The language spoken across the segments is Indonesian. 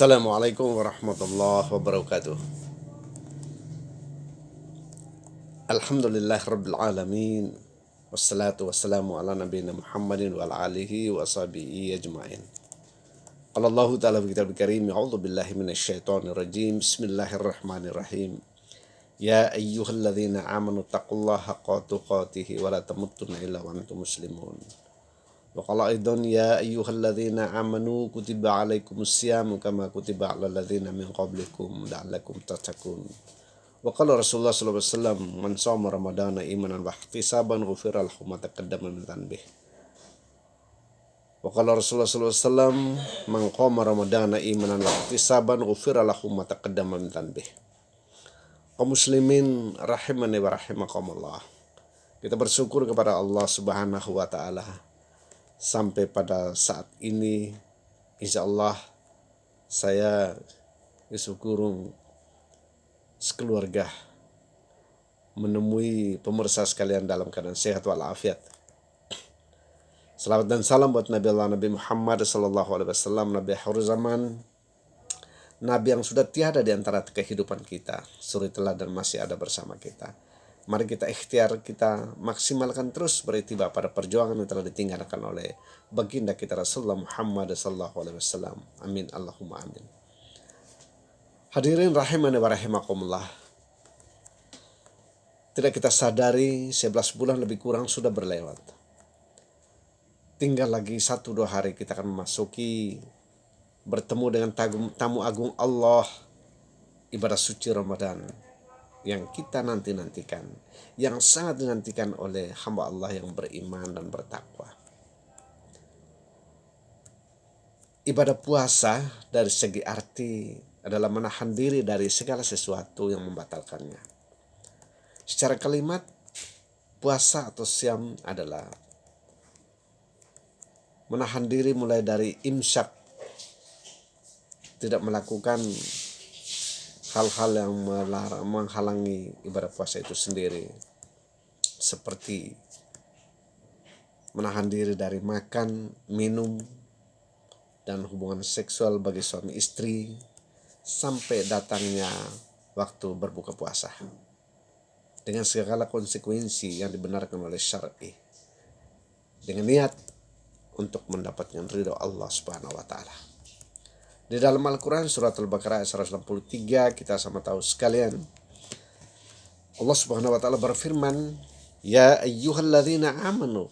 Assalamualaikum warahmatullahi wabarakatuh. Alhamdulillah rabbil alamin. Wassalatu wassalamu ala nabiyina Muhammadin wa ala alihi wa sahbihi ajma'in. Qala Allah ta'ala fi kitabul karim, a'udzu billahi minasyaitonir rajim. Bismillahirrahmanirrahim. Ya ayyuhalladzina amanu taqullaha haqqa tuqatih wa la tamutunna illa wa antum muslimun. Wa qala aidan ya ayyuhalladzina amanu kutiba alaikumus syamu kama kutiba alal ladzina min qablikum la'allakum tattaqun. Wa qala Rasulullah sallallahu alaihi wasallam man shoma ramadhana imanan wa ihtisaban ghufira lahu ma taqaddama min dhanbihi. Wa qala Rasulullah sallallahu alaihi wasallam man qama ramadhana imanan wa ihtisaban ghufira lahu ma taqaddama min dhanbihi. Kaum muslimin rahimani wa rahimakumullah. Kita bersyukur kepada Allah Subhanahu wa taala. Sampai pada saat ini, insya Allah saya Isugurung sekeluarga menemui pemirsa sekalian dalam keadaan sehat walafiat. Salawat dan salam buat Nabi Allah Nabi Muhammad sallallahu alaihi wasallam, Nabi akhir zaman, Nabi yang sudah tiada di antara kehidupan kita, suri teladan masih ada bersama kita. Mari kita ikhtiar, kita maksimalkan terus beritibar pada perjuangan yang telah ditinggalkan oleh baginda kita Rasulullah Muhammad sallallahu alaihi wasallam. Amin Allahumma amin. Hadirin rahimani wa rahimakumullah. Tidak kita sadari 11 bulan lebih kurang sudah berlewat. Tinggal lagi 1-2 hari kita akan memasuki bertemu dengan tamu agung Allah, ibadah suci Ramadan yang kita nantikan, yang sangat dinantikan oleh hamba Allah yang beriman dan bertakwa. Ibadah puasa dari segi arti adalah menahan diri dari segala sesuatu yang membatalkannya. Secara kalimat, puasa atau syam adalah menahan diri mulai dari imsak, tidak melakukan hal-hal yang menghalangi ibadah puasa itu sendiri, seperti menahan diri dari makan, minum, dan hubungan seksual bagi suami istri sampai datangnya waktu berbuka puasa dengan segala konsekuensi yang dibenarkan oleh syar'i, dengan niat untuk mendapatkan ridho Allah Subhanahu wa taala. Di dalam Al-Quran surat Al-Baqarah ayat 163 kita sama tahu sekalian, Allah Subhanahu wa taala berfirman, ya ayyuhalladzina amanu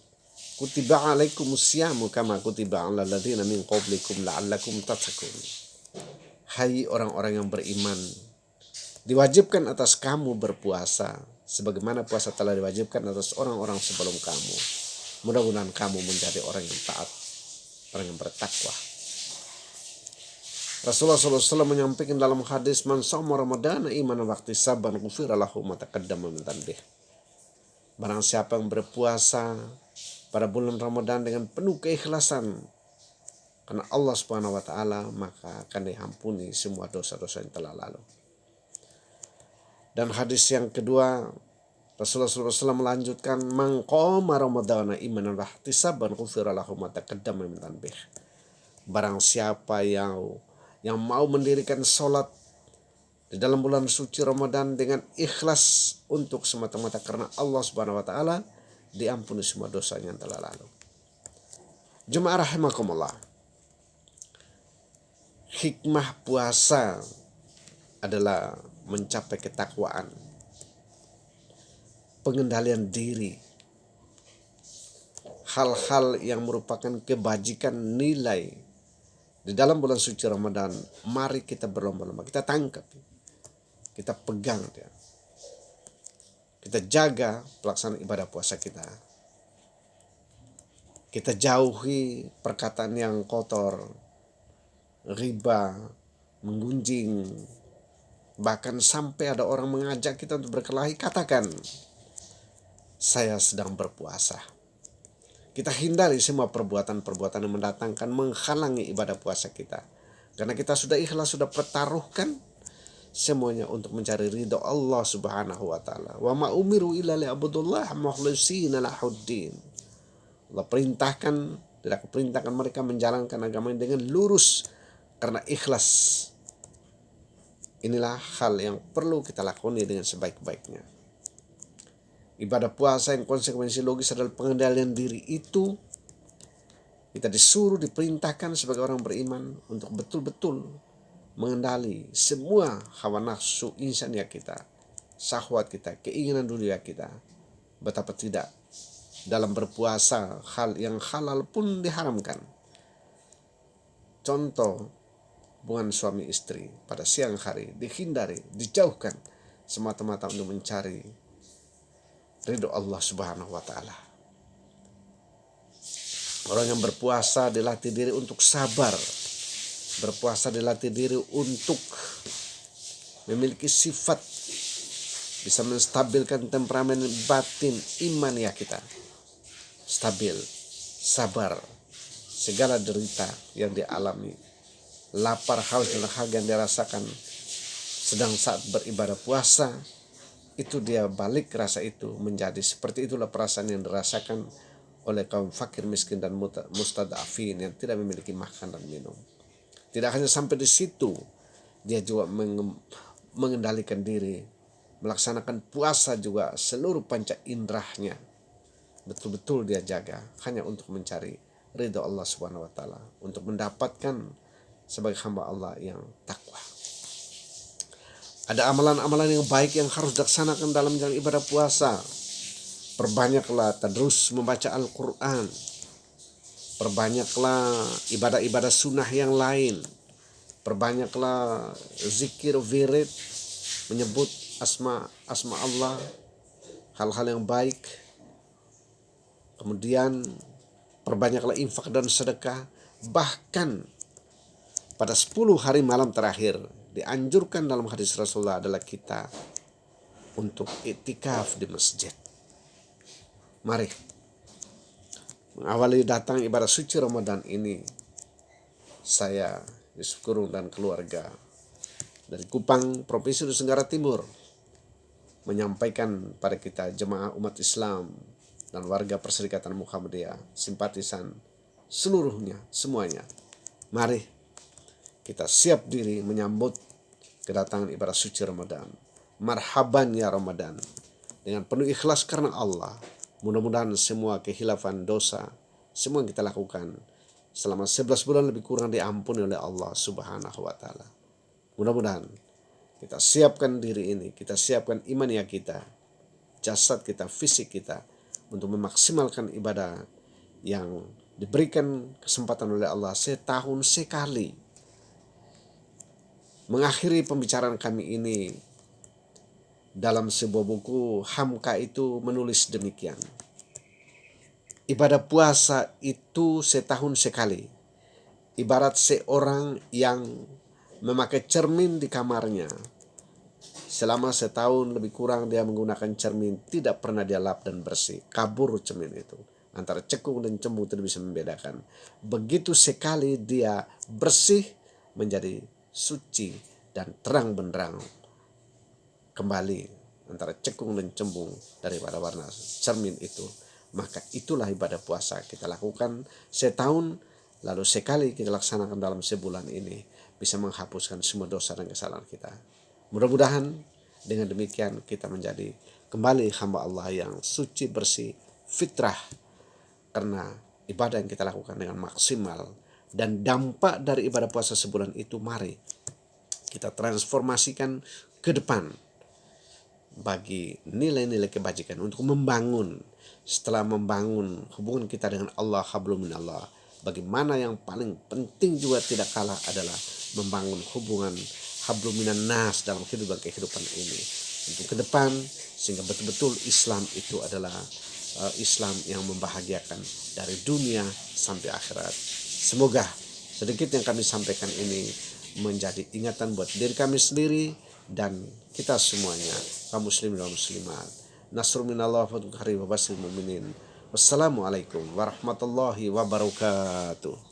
kutiba alaikumus syamu kama kutiba alal ladzina min qablikum la'allakum tattaqun. Hai orang-orang yang beriman, diwajibkan atas kamu berpuasa sebagaimana puasa telah diwajibkan atas orang-orang sebelum kamu. Mudah-mudahan kamu menjadi orang yang taat, orang yang bertakwa. Rasulullah SAW menyampaikan dalam hadis, man shoma ramadhana imanan wa ihtisaban ghufira lahu ma taqaddama min dhanbihi. Barang siapa yang berpuasa pada bulan Ramadan dengan penuh keikhlasan karena Allah Subhanahu wa taala, maka akan diampuni semua dosa-dosa yang telah lalu. Dan hadis yang kedua, Rasulullah SAW melanjutkan, man qama ramadhana imanan wa ihtisaban ghufira lahu ma taqaddama min dhanbihi. Barang siapa yang mau mendirikan sholat di dalam bulan suci Ramadan dengan ikhlas untuk semata-mata karena Allah Subhanahu wa taala, diampuni semua dosanya yang telah lalu. Jemaah rahimakumullah. Hikmah puasa adalah mencapai ketakwaan, pengendalian diri, hal-hal yang merupakan kebajikan nilai di dalam bulan suci Ramadan. Mari kita berlomba-lomba, kita tangkap, kita pegang, kita jaga pelaksanaan ibadah puasa kita. Kita jauhi perkataan yang kotor, riba, menggunjing, bahkan sampai ada orang mengajak kita untuk berkelahi, katakan, saya sedang berpuasa. Kita hindari semua perbuatan-perbuatan yang mendatangkan, menghalangi ibadah puasa kita. Karena kita sudah ikhlas, sudah pertaruhkan semuanya untuk mencari ridho Allah Subhanahu wa taala. Wa ma umiru illa liya'budullah mukhlishina lahuddin. Allah perintahkan, tidak perintahkan mereka menjalankan agama dengan lurus Karena ikhlas inilah hal yang perlu kita lakoni dengan sebaik-baiknya. Ibadah puasa yang konsekuensi logis adalah pengendalian diri itu. Kita disuruh, diperintahkan sebagai orang beriman untuk betul-betul mengendali semua hawa nafsu insania kita, syahwat kita, keinginan dunia kita. Betapa tidak dalam berpuasa hal yang halal pun diharamkan. Contoh, hubungan suami istri pada siang hari dihindari, dijauhkan semata-mata untuk mencari ridho Allah Subhanahu wa taala. Orang yang berpuasa dilatih diri untuk sabar. Berpuasa dilatih diri untuk memiliki sifat bisa menstabilkan temperamen batin iman ya kita. Stabil, sabar, segala derita yang dialami, lapar, haus, dan dahaga yang dirasakan sedang saat beribadah puasa, itu dia balik rasa itu menjadi seperti itulah perasaan yang dirasakan oleh kaum fakir, miskin, dan mustadafin yang tidak memiliki makan dan minum. Tidak hanya sampai di situ, dia juga mengendalikan diri, melaksanakan puasa juga seluruh panca indrahnya. Betul-betul dia jaga hanya untuk mencari ridha Allah Subhanahu wa taala, untuk mendapatkan sebagai hamba Allah yang takwa. Ada amalan-amalan yang baik yang harus dilaksanakan dalam jalan ibadah puasa. Perbanyaklah terus membaca Al-Quran. Perbanyaklah ibadah-ibadah sunnah yang lain. Perbanyaklah zikir, wirid, menyebut asma Allah, hal-hal yang baik. Kemudian perbanyaklah infak dan sedekah. Bahkan pada 10 hari malam terakhir dianjurkan dalam hadis Rasulullah adalah kita untuk iktikaf di masjid. Mari mengawali datang ibadah suci Ramadan ini, saya Yusuf Kurung dan keluarga dari Kupang, Provinsi Nusa Tenggara Timur, menyampaikan pada kita jemaah umat Islam dan warga Perserikatan Muhammadiyah, simpatisan seluruhnya, semuanya. Mari kita siap diri menyambut kedatangan ibadah suci Ramadan. Marhaban ya Ramadan. Dengan penuh ikhlas karena Allah. Mudah-mudahan semua kehilafan dosa, semua yang kita lakukan selama 11 bulan lebih kurang diampuni oleh Allah Subhanahu wa taala. Mudah-mudahan kita siapkan diri ini, kita siapkan imania kita, jasad kita, fisik kita untuk memaksimalkan ibadah yang diberikan kesempatan oleh Allah setahun sekali. Mengakhiri pembicaraan kami ini dalam sebuah buku, Hamka itu menulis demikian. Ibadah puasa itu setahun sekali. Ibarat seorang yang memakai cermin di kamarnya. Selama setahun lebih kurang dia menggunakan cermin, tidak pernah dia lap dan bersih. Kabur cermin itu. Antara cekung dan cembung tidak bisa membedakan. Begitu sekali dia bersih, menjadi suci dan terang benderang kembali antara cekung dan cembung daripada warna cermin itu. Maka itulah ibadah puasa kita lakukan setahun, lalu sekali kita laksanakan dalam sebulan ini, bisa menghapuskan semua dosa dan kesalahan kita. Mudah-mudahan dengan demikian kita menjadi kembali hamba Allah yang suci, bersih, fitrah, karena ibadah yang kita lakukan dengan maksimal. Dan dampak dari ibadah puasa sebulan itu mari kita transformasikan ke depan bagi nilai-nilai kebajikan untuk membangun, setelah membangun hubungan kita dengan Allah, hablum minallah, bagaimana yang paling penting juga tidak kalah adalah membangun hubungan hablum minan nas dalam kehidupan ini untuk ke depan, sehingga betul-betul Islam itu adalah Islam yang membahagiakan dari dunia sampai akhirat. Semoga sedikit yang kami sampaikan ini menjadi ingatan buat diri kami sendiri dan kita semuanya, kaum muslimin dan muslimat. Nasrul minallah wa basyiril mu'minin. Wassalamualaikum warahmatullahi wabarakatuh.